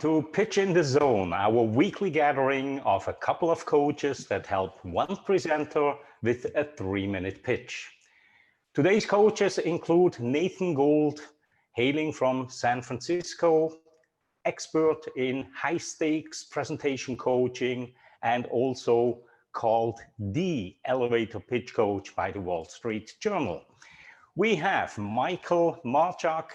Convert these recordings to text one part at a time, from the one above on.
To Pitch in the Zone, our weekly gathering of a couple of coaches that help one presenter with a 3-minute pitch. Today's coaches include Nathan Gould, hailing from San Francisco, expert in high stakes presentation coaching, and also called the elevator pitch coach by the Wall Street Journal. We have Michael Marchak,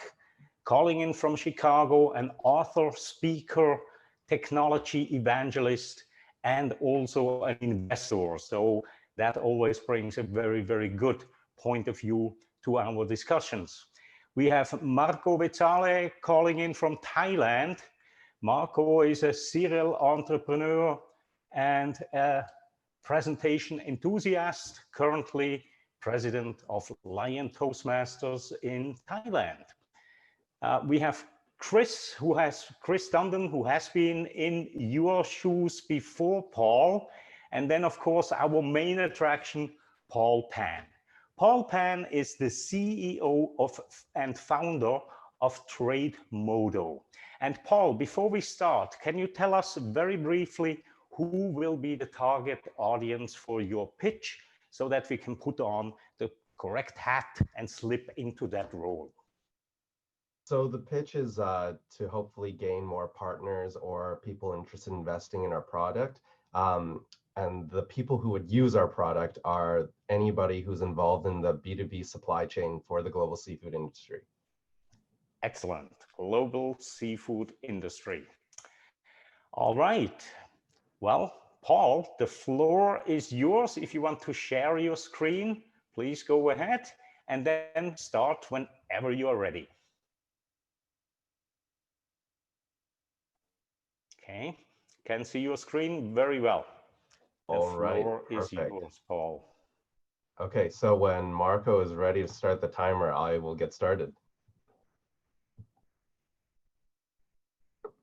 calling in from Chicago, an author, speaker, technology evangelist, and also an investor. So that always brings a very, very good point of view to our discussions. We have Marco Vezzale calling in from Thailand. Marco is a serial entrepreneur and a presentation enthusiast, currently president of Lion Toastmasters in Thailand. We have Chris Dundon, who has been in your shoes before, Paul. And then, of course, our main attraction, Paul Pan. Paul Pan is the CEO and founder of Trademodo. And Paul, before we start, can you tell us very briefly who will be the target audience for your pitch so that we can put on the correct hat and slip into that role? So the pitch is to hopefully gain more partners or people interested in investing in our product. And the people who would use our product are anybody who's involved in the B2B supply chain for the global seafood industry. Excellent. Global seafood industry. All right. Well, Paul, the floor is yours. If you want to share your screen, please go ahead and then start whenever you are ready. Okay, can see your screen very well. The floor is yours, Paul. Okay, so when Marco is ready to start the timer, I will get started.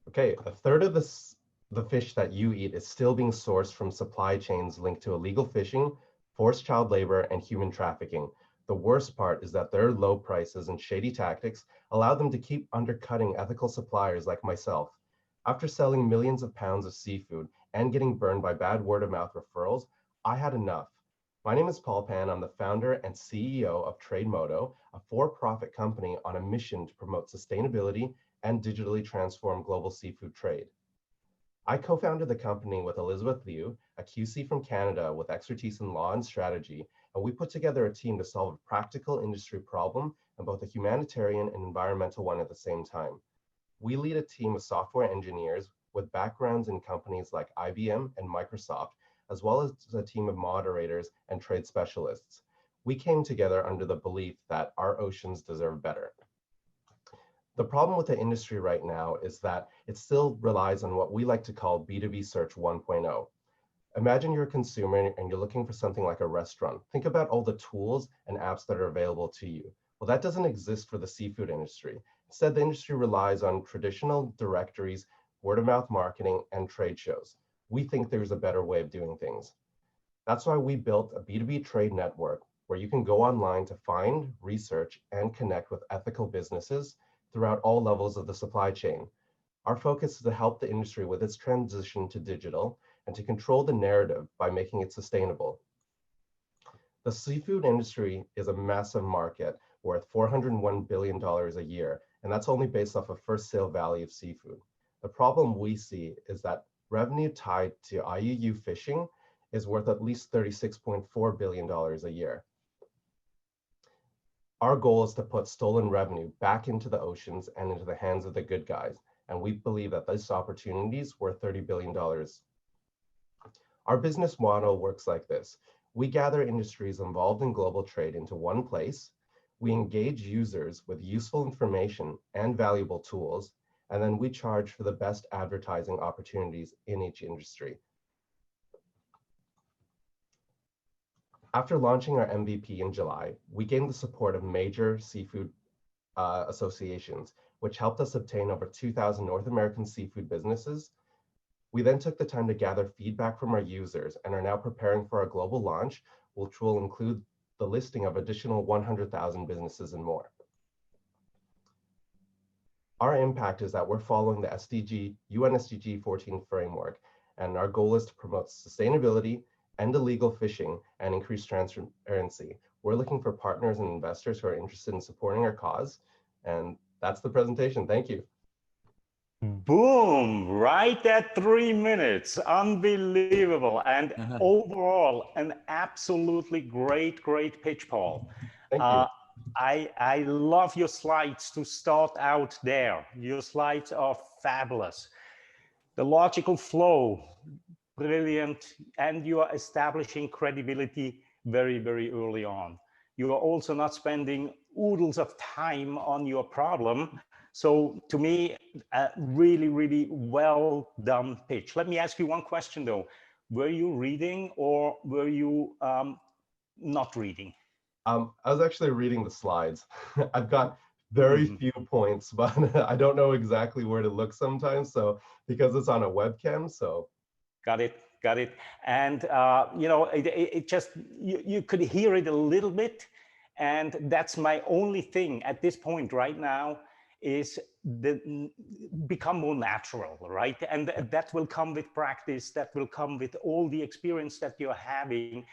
Okay, a third of the fish that you eat is still being sourced from supply chains linked to illegal fishing, forced child labor, and human trafficking. The worst part is that their low prices and shady tactics allow them to keep undercutting ethical suppliers like myself. After selling millions of pounds of seafood and getting burned by bad word-of-mouth referrals, I had enough. My name is Paul Pan. I'm the founder and CEO of Trademodo, a for-profit company on a mission to promote sustainability and digitally transform global seafood trade. I co-founded the company with Elizabeth Liu, a QC from Canada with expertise in law and strategy, and we put together a team to solve a practical industry problem and both a humanitarian and environmental one at the same time. We lead a team of software engineers with backgrounds in companies like IBM and Microsoft, as well as a team of moderators and trade specialists. We came together under the belief that our oceans deserve better. The problem with the industry right now is that it still relies on what we like to call B2B search 1.0. Imagine you're a consumer and you're looking for something like a restaurant. Think about all the tools and apps that are available to you. Well, that doesn't exist for the seafood industry. Instead, the industry relies on traditional directories, word-of-mouth marketing, and trade shows. We think there's a better way of doing things. That's why we built a B2B trade network where you can go online to find, research, and connect with ethical businesses throughout all levels of the supply chain. Our focus is to help the industry with its transition to digital and to control the narrative by making it sustainable. The seafood industry is a massive market worth $401 billion a year, and that's only based off of first sale value of seafood. The problem we see is that revenue tied to IUU fishing is worth at least $36.4 billion a year. Our goal is to put stolen revenue back into the oceans and into the hands of the good guys, and we believe that this opportunity is worth $30 billion. Our business model works like this. We gather industries involved in global trade into one place. We engage users with useful information and valuable tools, and then we charge for the best advertising opportunities in each industry. After launching our MVP in July, we gained the support of major seafood associations, which helped us obtain over 2,000 North American seafood businesses. We then took the time to gather feedback from our users and are now preparing for our global launch, which will include the listing of additional 100,000 businesses and more. Our impact is that we're following the UN SDG 14 framework, and our goal is to promote sustainability, end illegal fishing, and increase transparency. We're looking for partners and investors who are interested in supporting our cause, and that's the presentation. Thank you. Boom, right at 3 minutes. Unbelievable. And overall, an absolutely great pitch, Paul. Thank you. I love your slides to start out there. Your slides are fabulous. The logical flow, brilliant, and you are establishing credibility very early on. You are also not spending oodles of time on your problem. So to me, a really well done pitch. Let me ask you one question though. Were you reading or were you not reading? I was actually reading the slides. I've got very few points, but I don't know exactly where to look sometimes. So because it's on a webcam, so. Got it. And you know, it just, you could hear it a little bit. And that's my only thing at this point right now, is become more natural, right? And that will come with practice, that will come with all the experience that you're having.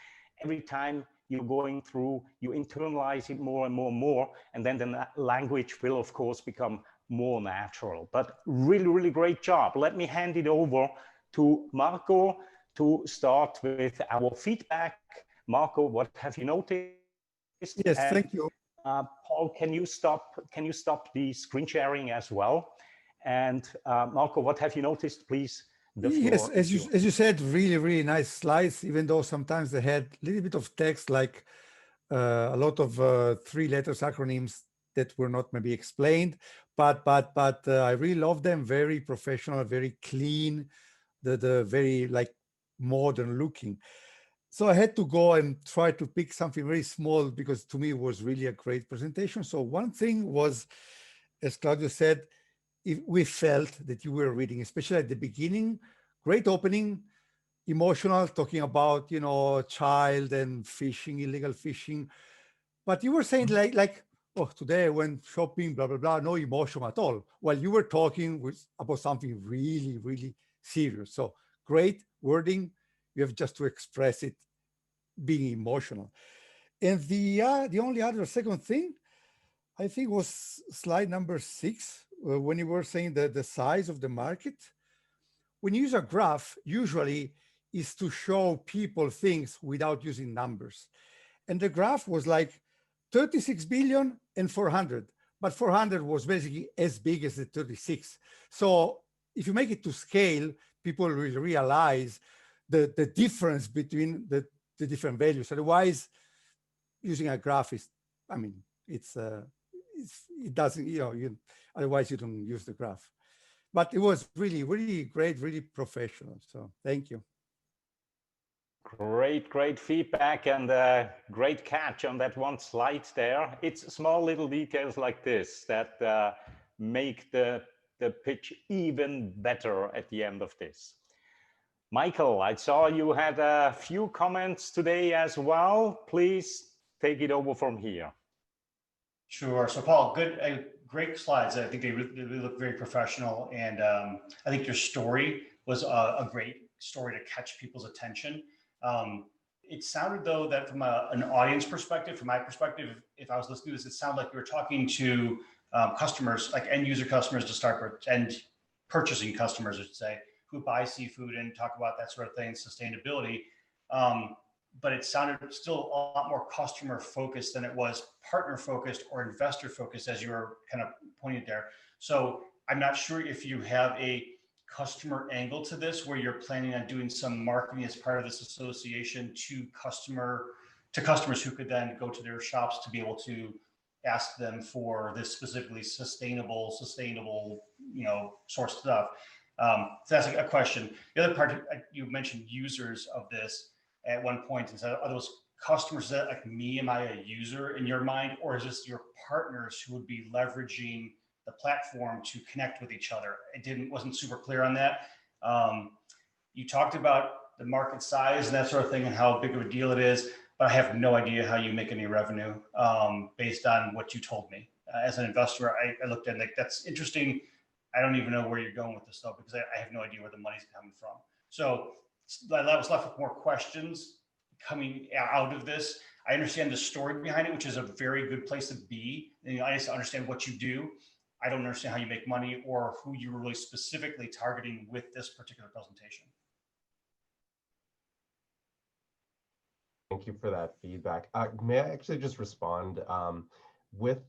Every time you're going through, you internalize it more and more, and then the language will of course become more natural. But really great job. Let me hand it over to Marco to start with our feedback. Marco, what have you noticed? Yes, thank you. Paul, can you stop the screen sharing as well? And Marco, what have you noticed, please? Yes, as you said, really nice slides, even though sometimes they had a little bit of text, like a lot of 3 letters acronyms that were not maybe explained, but I really love them. Very professional, very clean, the very like modern looking. So I had to go and try to pick something very small, because to me it was really a great presentation. So one thing was, as Claudio said, if we felt that you were reading, especially at the beginning, great opening, emotional, talking about, you know, child and fishing, illegal fishing. But you were saying like, oh, today I went shopping, blah, blah, blah, no emotion at all. While you were talking about something really serious. So great wording. You have just to express it being emotional. And the only other second thing, I think, was slide number 6, when you were saying that the size of the market. When you use a graph, usually is to show people things without using numbers. And the graph was like 36 billion and 400, but 400 was basically as big as the 36. So if you make it to scale, people will realize the difference between the different values. Otherwise, using a graph is, I mean, it doesn't, you know, otherwise you don't use the graph. But it was really great, really professional. So thank you. Great feedback, and great catch on that one slide there. It's small little details like this that make the pitch even better at the end of this. Michael, I saw you had a few comments today as well. Please take it over from here. Sure. So Paul, great slides. I think they really look very professional. And I think your story was a great story to catch people's attention. It sounded though that from an audience perspective, from my perspective, if I was listening to this, it sounded like you were talking to customers, like end user customers to start with, and purchasing customers, I should say, who buy seafood and talk about that sort of thing, sustainability. But it sounded still a lot more customer focused than it was partner focused or investor focused, as you were kind of pointing there. So I'm not sure if you have a customer angle to this, where you're planning on doing some marketing as part of this association to customers who could then go to their shops to be able to ask them for this specifically sustainable, you know, source stuff. So that's a question. The other part, you mentioned users of this at one point, and said, are those customers that like me? Am I a user in your mind, or is this your partners who would be leveraging the platform to connect with each other? Wasn't super clear on that. You talked about the market size and that sort of thing and how big of a deal it is, but I have no idea how you make any revenue based on what you told me. as an investor, I looked at it like, that's interesting. I don't even know where you're going with this stuff because I have no idea where the money's coming from. So I was left with more questions coming out of this. I understand the story behind it, which is a very good place to be. And I just understand what you do. I don't understand how you make money or who you were really specifically targeting with this particular presentation. Thank you for that feedback. May I actually just respond with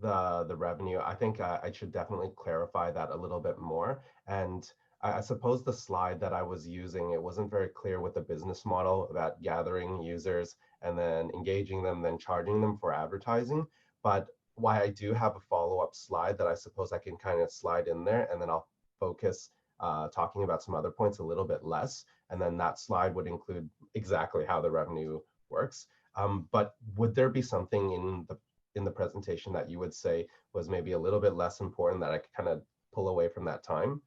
the revenue? I think I should definitely clarify that a little bit more. And I suppose the slide that I was using, it wasn't very clear with the business model about gathering users and then engaging them, then charging them for advertising. But why I do have a follow-up slide that I suppose I can kind of slide in there, and then I'll focus talking about some other points a little bit less. And then that slide would include exactly how the revenue works. But would there be something in the presentation that you would say was maybe a little bit less important that I could kind of pull away from that time?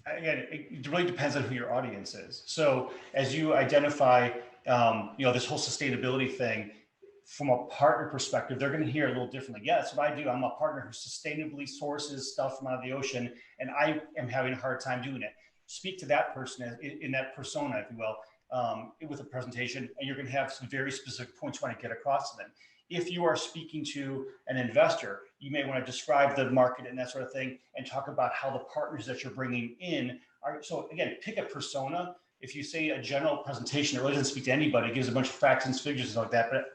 Again, it really depends on who your audience is. So as you identify, this whole sustainability thing, from a partner perspective, they're going to hear it a little differently. Yeah, that's what I do. I'm a partner who sustainably sources stuff from out of the ocean, and I am having a hard time doing it. Speak to that person in that persona, if you will, with a presentation, and you're going to have some very specific points you want to get across to them. If you are speaking to an investor, you may want to describe the market and that sort of thing, and talk about how the partners that you're bringing in are. So again, pick a persona. If you say a general presentation, it really doesn't speak to anybody. It gives a bunch of facts and figures and like that. But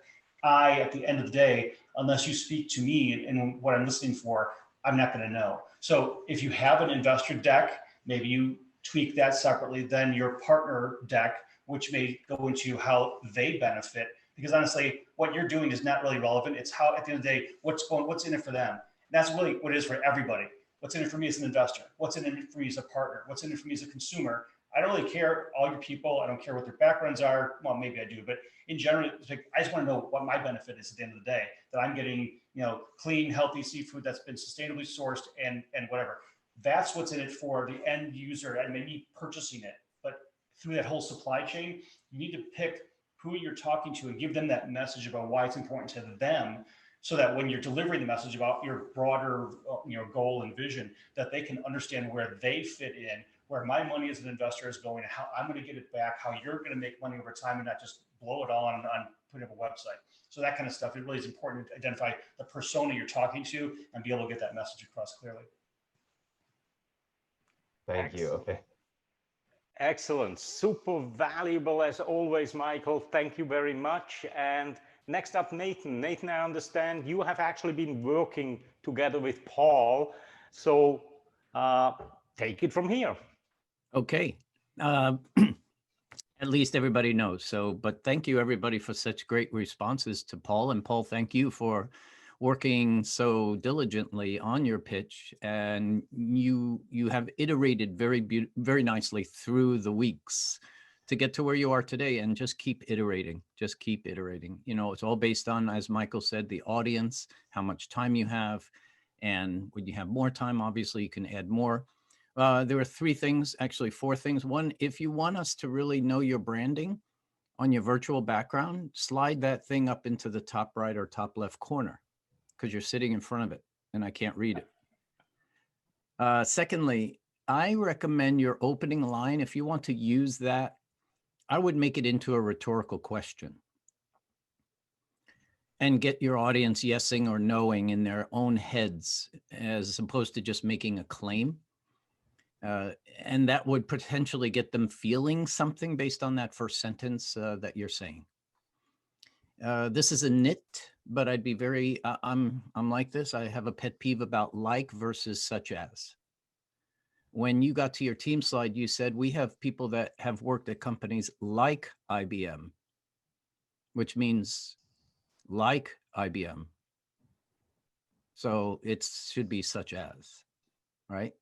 at the end of the day, unless you speak to me and what I'm listening for, I'm not going to know. So if you have an investor deck, maybe you tweak that separately than your partner deck, which may go into how they benefit. Because honestly, what you're doing is not really relevant. It's how, at the end of the day, what's in it for them. And that's really what it is for everybody. What's in it for me as an investor? What's in it for me as a partner? What's in it for me as a consumer? I don't really care all your people. I don't care what their backgrounds are. Well, maybe I do, but in general, I just want to know what my benefit is at the end of the day, that I'm getting, clean, healthy seafood that's been sustainably sourced and whatever. That's what's in it for the end user and maybe purchasing it. But through that whole supply chain, you need to pick who you're talking to and give them that message about why it's important to them, so that when you're delivering the message about your broader goal and vision, that they can understand where they fit in, where my money as an investor is going, how I'm going to get it back, how you're going to make money over time and not just blow it all on putting up a website. So that kind of stuff, it really is important to identify the persona you're talking to and be able to get that message across clearly. Thank you. Okay. Excellent. Super valuable as always, Michael. Thank you very much. And next up, Nathan. Nathan, I understand you have actually been working together with Paul. So take it from here. Okay. At least everybody knows. So, but thank you everybody for such great responses to Paul. And Paul, thank you for working so diligently on your pitch, and you have iterated very nicely through the weeks to get to where you are today, and just keep iterating. Just keep iterating. It's all based on, as Michael said, the audience, how much time you have, and when you have more time, obviously you can add more. There are four things. One, if you want us to really know your branding on your virtual background, slide that thing up into the top right or top left corner, because you're sitting in front of it and I can't read it. Secondly, I recommend your opening line. If you want to use that, I would make it into a rhetorical question and get your audience yesing or knowing in their own heads, as opposed to just making a claim. And that would potentially get them feeling something based on that first sentence that you're saying. This is a nit, but I'd be very, I'm like this. I have a pet peeve about like versus such as. When you got to your team slide, you said we have people that have worked at companies like IBM, which means like IBM. So it should be such as, right?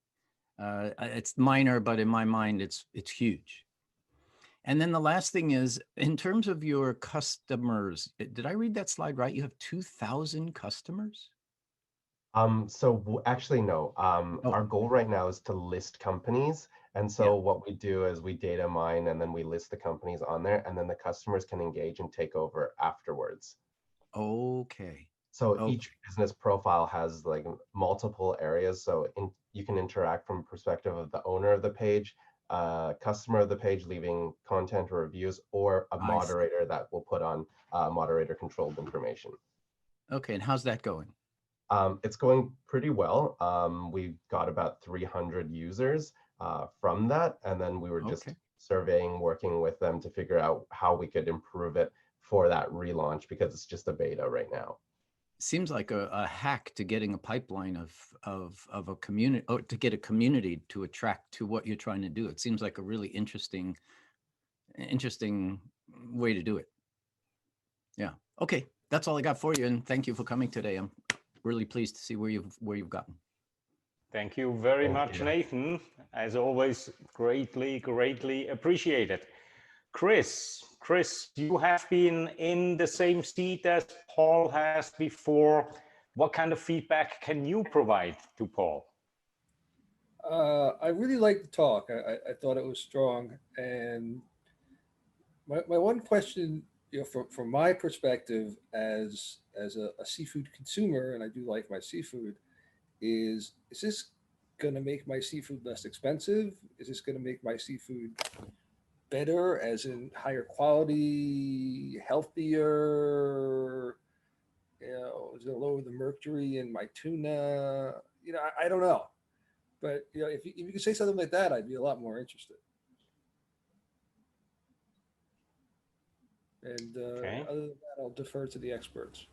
It's minor, but in my mind, it's huge. And then the last thing is, in terms of your customers, did I read that slide right? You have 2,000 customers? Actually, no. Our goal right now is to list companies. And so what we do is we data mine, and then we list the companies on there, and then the customers can engage and take over afterwards. Okay. So Oh. each business profile has like multiple areas. So you can interact from perspective of the owner of the page, customer of the page leaving content or reviews, or a I see. moderator that will put on moderator controlled information. Okay, and how's that going? It's going pretty well. We've got about 300 users from that. And then we were just Okay. surveying, working with them to figure out how we could improve it for that relaunch, because it's just a beta right now. Seems like a hack to getting a pipeline of a community, or to get a community to attract to what you're trying to do. It seems like a really interesting way to do it. Yeah. Okay, that's all I got for you, and thank you for coming today. I'm really pleased to see where you've gotten. Thank you very Thank much, you. Nathan. As always, greatly appreciated. Chris, you have been in the same seat as Paul has before. What kind of feedback can you provide to Paul? I really liked the talk. I thought it was strong. And my one question, from my perspective as a seafood consumer, and I do like my seafood, is this going to make my seafood less expensive? Is this going to make my seafood better, as in higher quality, healthier? Is it lower the mercury in my tuna? I don't know. But if you could say something like that, I'd be a lot more interested. And Okay. other than that, I'll defer to the experts.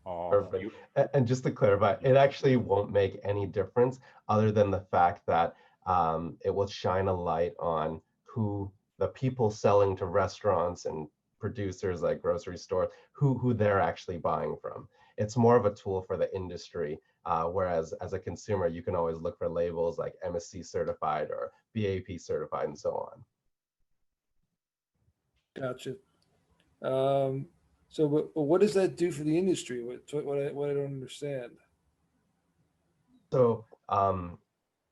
Perfect. And just to clarify, it actually won't make any difference other than the fact that it will shine a light on who the people selling to restaurants and producers like grocery stores, who they're actually buying from. It's more of a tool for the industry, whereas as a consumer, you can always look for labels like MSC certified or BAP certified and so on. Gotcha. So, but what does that do for the industry? What I don't understand. So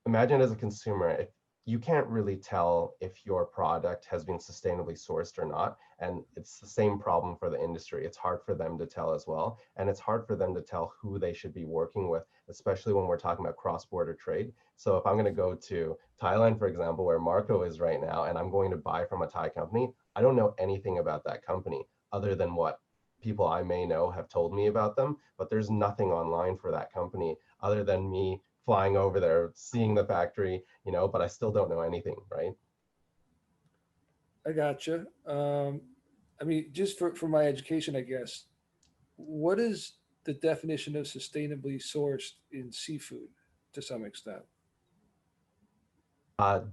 imagine as a consumer, if you can't really tell if your product has been sustainably sourced or not, and it's the same problem for the industry. It's hard for them to tell as well, and it's hard for them to tell who they should be working with, especially when we're talking about cross-border trade. So if I'm going to go to Thailand, for example, where Marco is right now, and I'm going to buy from a Thai company, I don't know anything about that company other than what people I may know have told me about them, but there's nothing online for that company other than me flying over there, seeing the factory, but I still don't know anything, right? I gotcha. I mean, just for my education, I guess, what is the definition of sustainably sourced in seafood to some extent?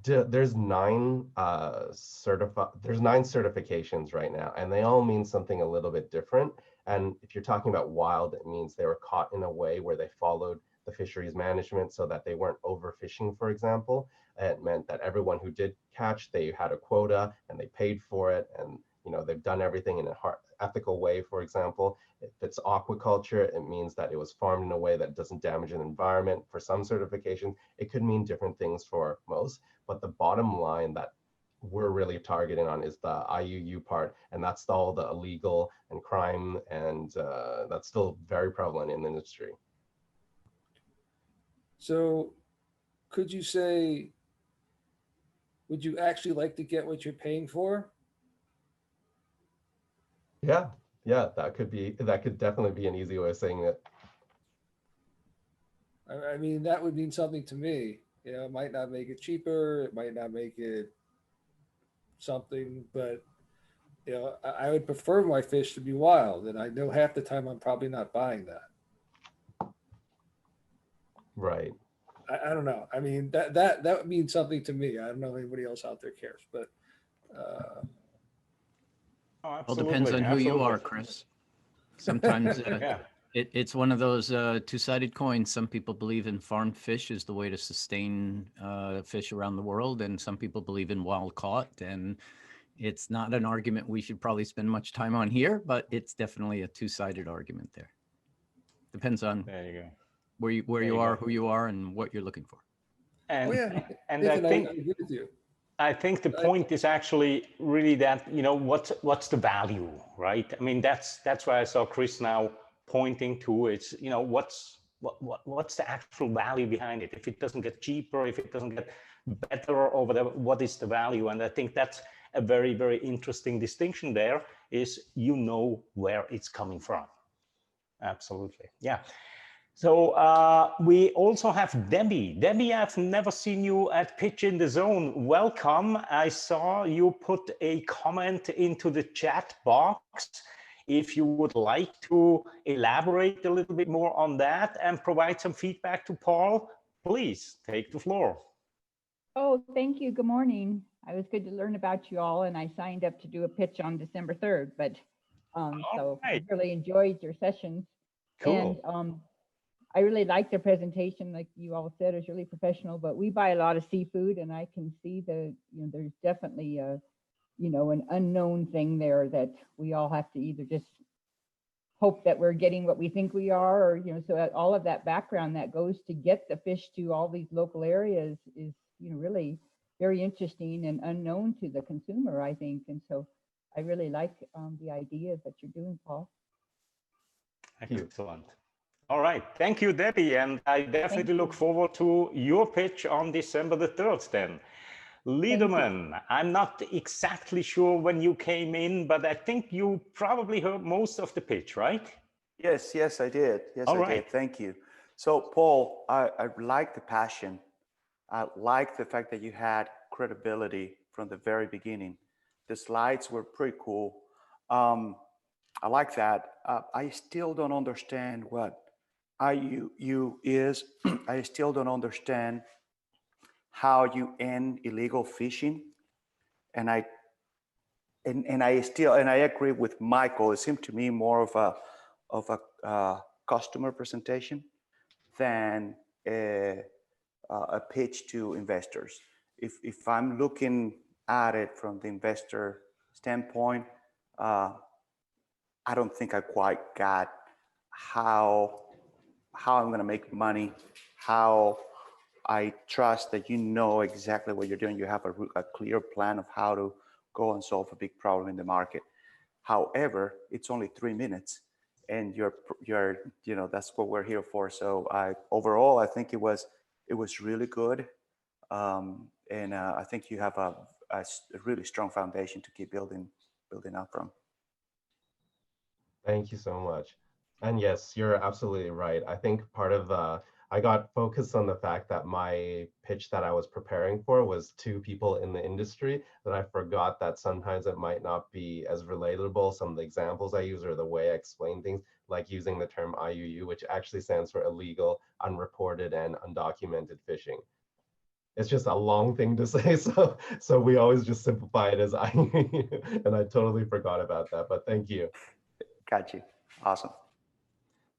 There's nine certifications right now, and they all mean something a little bit different. And if you're talking about wild, it means they were caught in a way where they followed the fisheries management so that they weren't overfishing, for example. It meant that everyone who did catch, they had a quota and they paid for it, and they've done everything in a ethical way, for example. If it's aquaculture, it means that it was farmed in a way that doesn't damage the environment. For some certifications, it could mean different things for most, but the bottom line that we're really targeting on is the IUU part, and that's all the illegal and crime, and that's still very prevalent in the industry. So, could you say, would you actually like to get what you're paying for? Yeah, that could definitely be an easy way of saying it. I mean, that would mean something to me. It might not make it cheaper, it might not make it something, but I would prefer my fish to be wild, and I know half the time I'm probably not buying that. Right. I don't know. I mean, that would mean something to me. I don't know if anybody else out there cares, but Well, depends on who you are, Chris. Sometimes Yeah. it's one of those two-sided coins. Some people believe in farmed fish is the way to sustain fish around the world, and some people believe in wild caught. And it's not an argument we should probably spend much time on here, but it's definitely a two-sided argument there. Depends on There you go. where you are, who you are, and what you're looking for. And, oh yeah, and Nathan, I think I agree with you. I think the point is actually really that, what's the value, right? I mean, that's why I saw Chris now pointing to. It's, what's the actual value behind it? If it doesn't get cheaper, if it doesn't get better or whatever, what is the value? And I think that's a very, very interesting distinction there, is where it's coming from. Absolutely. Yeah. So we also have Debbie. Debbie, I've never seen you at Pitch in the Zone. Welcome. I saw you put a comment into the chat box. If you would like to elaborate a little bit more on that and provide some feedback to Paul, please take the floor. Oh, thank you. Good morning. It was good to learn about you all, and I signed up to do a pitch on December 3rd, but so right. I really enjoyed your sessions. Cool. And I really liked the presentation. Like you all said, it's really professional, but we buy a lot of seafood, and I can see there's definitely an unknown thing there that we all have to either just hope that we're getting what we think we are, or so all of that background that goes to get the fish to all these local areas is really very interesting and unknown to the consumer, I think. And so I really like the ideas that you're doing, Paul. Excellent. All right. Thank you, Debbie. And I definitely look forward to your pitch on December the 3rd then. Liederman, I'm not exactly sure when you came in, but I think you probably heard most of the pitch, right? Yes, I did. Yes, All I right. did. Thank you. So, Paul, I like the passion. I like the fact that you had credibility from the very beginning. The slides were pretty cool. I like that. I still don't understand what IUU is. I still don't understand how you end illegal fishing. And I agree with Michael. It seemed to me more of a customer presentation than a pitch to investors. If I'm looking at it from the investor standpoint, I don't think I quite got how I'm going to make money, how I trust that you know exactly what you're doing. You have a clear plan of how to go and solve a big problem in the market. However, it's only 3 minutes, and you're that's what we're here for. So overall, I think it was really good, and I think you have a really strong foundation to keep building up from. Thank you so much. And yes, you're absolutely right. I think part of I got focused on the fact that my pitch that I was preparing for was 2 people in the industry, that I forgot that sometimes it might not be as relatable. Some of the examples I use or the way I explain things, like using the term IUU, which actually stands for illegal, unreported, and undocumented fishing. It's just a long thing to say, so we always just simplify it as IUU, and I totally forgot about that, but thank you. Got you. Awesome.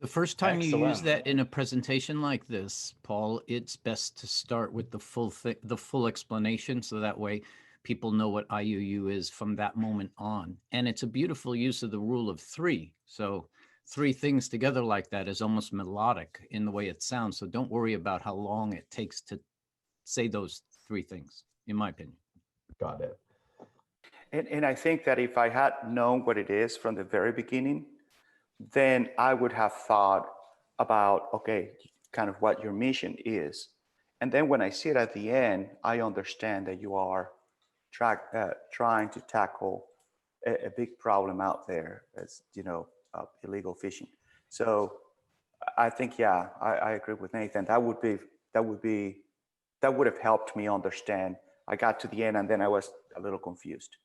The first time you use that in a presentation like this, Paul, it's best to start with the full explanation, so that way people know what IUU is from that moment on. And it's a beautiful use of the rule of 3. So 3 things together like that is almost melodic in the way it sounds. So don't worry about how long it takes to say those 3 things, in my opinion. Got it. And I think that if I had known what it is from the very beginning, then I would have thought about, okay, kind of what your mission is. And then when I see it at the end, I understand that you are trying to tackle a big problem out there, as illegal fishing. So I think, yeah, I agree with Nathan. That would have helped me understand. I got to the end and then I was a little confused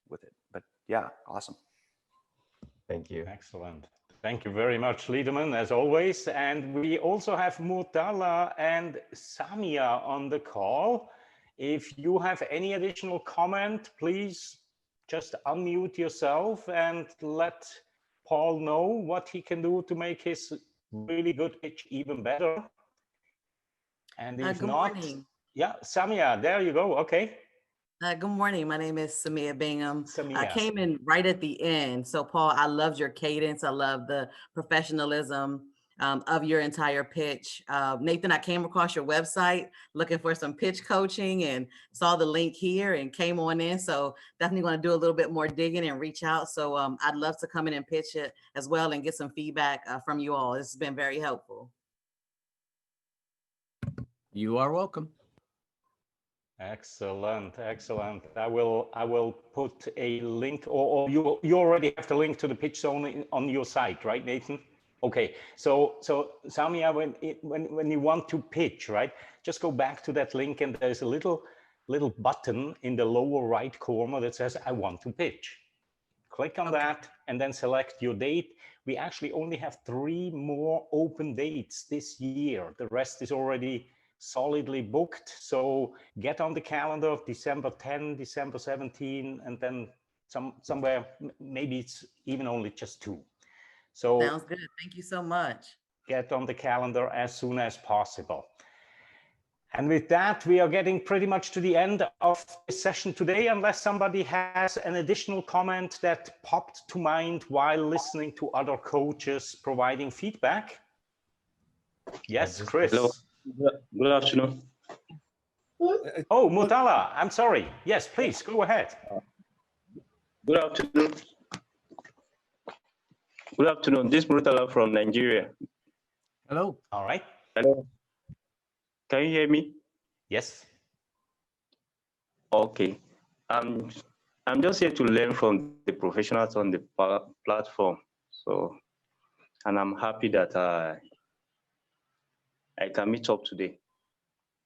with it. But yeah, awesome. Thank you. Excellent. Thank you very much, Liederman, as always. And we also have Murtala and Samia on the call. If you have any additional comment, please just unmute yourself and let Paul know what he can do to make his really good pitch even better. And if good not, morning. Yeah, Samia, there you go. Okay. Good morning. My name is Samia Bingham. I Samia. came in right at the end. So, Paul, I loved your cadence. I love the professionalism. of your entire pitch. Nathan, I came across your website looking for some pitch coaching and saw the link here and came on in. So definitely going to do a little bit more digging and reach out. So I'd love to come in and pitch it as well and get some feedback from you all. This has been very helpful. You are welcome. Excellent, excellent. I will put a link, or you already have the link to the pitch zone on your site, right, Nathan? Okay, so Samia, when you want to pitch, right, just go back to that link and there's a little button in the lower right corner that says I want to pitch. Click on that and then select your date. We actually only have 3 more open dates this year. The rest is already solidly booked. So get on the calendar, December 10, December 17, and then somewhere, maybe it's even only just 2. So sounds good. Thank you so much. Get on the calendar as soon as possible. And with that, we are getting pretty much to the end of this session today, unless somebody has an additional comment that popped to mind while listening to other coaches providing feedback. Yes, Chris. Hello. Good afternoon. Oh, Mutala, I'm sorry. Yes, please, go ahead. Good afternoon. Good afternoon. This is Murtala from Nigeria. Hello. All right. Hello. Can you hear me? Yes. Okay. I'm just here to learn from the professionals on the platform. So, and I'm happy that I can meet up today.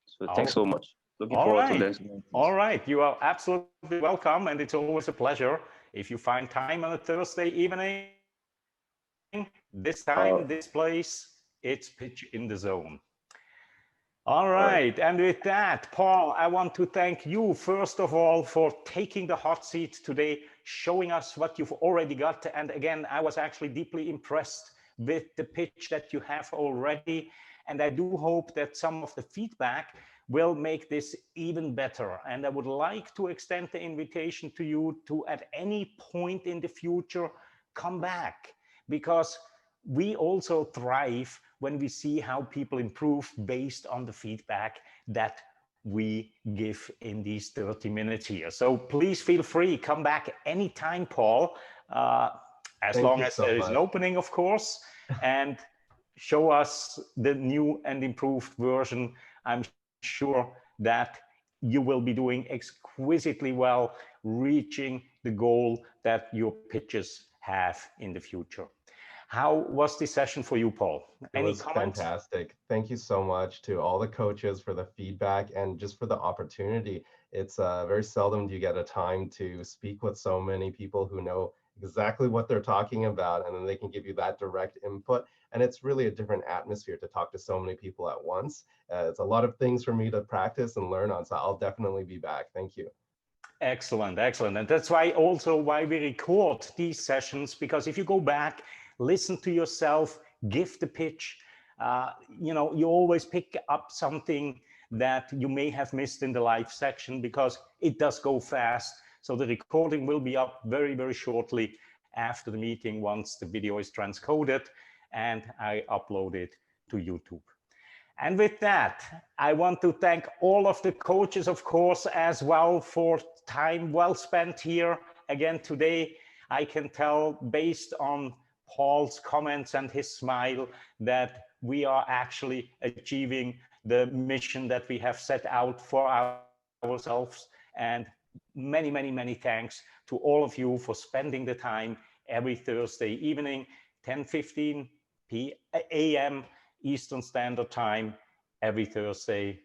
So thanks so much. Looking forward to learning. All right. You are absolutely welcome. And it's always a pleasure if you find time on a Thursday evening. This time, this place, it's Pitch in the Zone. All right. And with that, Paul, I want to thank you, first of all, for taking the hot seat today, showing us what you've already got. And again, I was actually deeply impressed with the pitch that you have already. And I do hope that some of the feedback will make this even better. And I would like to extend the invitation to you to, at any point in the future, come back, because we also thrive when we see how people improve based on the feedback that we give in these 30 minutes here. So please feel free, come back anytime, Paul, as long as there is an opening, of course, and show us the new and improved version. I'm sure that you will be doing exquisitely well, reaching the goal that your pitches have in the future. How was this session for you, Paul? Any comments? Fantastic. Thank you so much to all the coaches for the feedback and just for the opportunity. It's very seldom do you get a time to speak with so many people who know exactly what they're talking about, and then they can give you that direct input. And it's really a different atmosphere to talk to so many people at once. It's a lot of things for me to practice and learn on, so I'll definitely be back. Thank you. Excellent, excellent. And that's why we record these sessions, because if you go back, listen to yourself, give the pitch, you know, you always pick up something that you may have missed in the live section, because it does go fast. So the recording will be up very, very shortly after the meeting, once the video is transcoded and I upload it to YouTube. And with that, I want to thank all of the coaches, of course, as well, for time well spent here. Again, today, I can tell based on Paul's comments and his smile that we are actually achieving the mission that we have set out for ourselves. And many, many, many thanks to all of you for spending the time every Thursday evening, 10:15 a.m. Eastern Standard Time, every Thursday.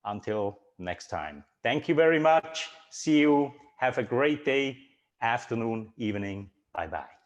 Until next time. Thank you very much. See you. Have a great day, afternoon, evening. Bye-bye.